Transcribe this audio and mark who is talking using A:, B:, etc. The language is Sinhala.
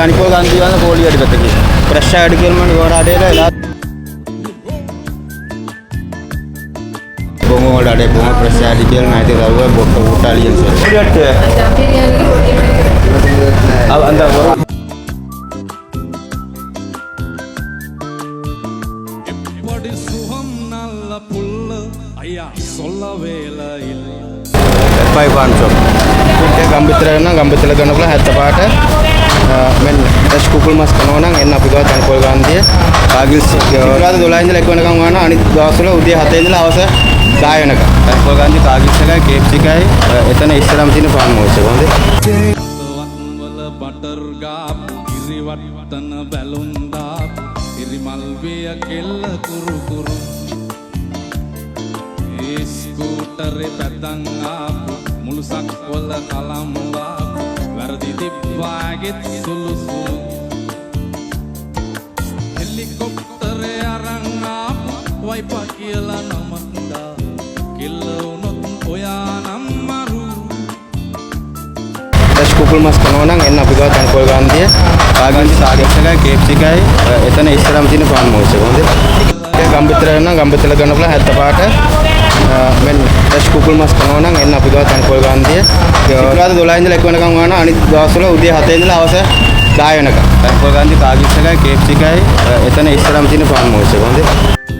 A: තනිපොල් ගන්ධ වන පොලි වැඩි පැත්තකින් ප්‍රෙෂ් ඇඩ් කරනවා ගෝරාඩේලා එලා බොමෝ වලට බොමෝ ප්‍රෙෂ් ඇඩ් කියලා නැති දරුවා බොක්ක උටාලියන් සෙට් अब अंदर ගම්බිතල ගන්නකොල 75ට මෙන්න ඩැෂ් කුකුල් මස් කනවා නම් එන්න අපි ගාව තනිපොල් ගාන්දිය කාගිල් ඉරිදාද 12 ඉඳලා 1 වෙනකම් වහනවා අනිත් දවස්වල උදේ 7 ඉඳලා හවස 10 වෙනකම් තනිපොල් ගාන්දිය කාගිල්ස් එකයි කේප්ස් එකයි එතන ඉස්සරහම තියෙන ෆාම් හවුස් එක හොඳේ
B: බටර් ගාප් ඉරිවට්ටන බැලුම් දාප් ඉරිමල් විය කෙල්ල කුරු කුරු ඒ ස්කූටරේ පැදන් ආපු මුළු සක්වල කලම් වාපු වැරදි දිබ්බාගෙත් සුළු සුළු හෙලිකොප්ටරේ අරන් ආපු වයිපා කියලා නමක් දා කිල්ල උනොත් ඔයා නම් මරු
A: ඩැෂ් කුකුල් මස් කනවා නම් එන්න අපි ගාව තනිපොල් ගාන්දිය කාගිල්ස් එකයි කේප්ස් එකයි එතන ඉස්සරහම තියෙන ෆාම් හවුස් එක හොඳේ ගම්බිතල ගන්නකොල 75ට මෙන්න ඩැෂ් කුකුල් මස් කනවා නම් එන්න අපි ගාව තනිපොල් ගාන්දිය ඉරිදාද 12 ඉඳලා 1 වෙනකම් වහනවා අනිත් දවස්වල උදේ 7 ඉඳලා හවස 10 වෙනකම් තනිපොල් ගාන්දිය කාගිල්ස් එකයි කේප්ස් එකයි එතන ඉස්සරහම තියෙන ෆාම් හවුස් එක හොඳේ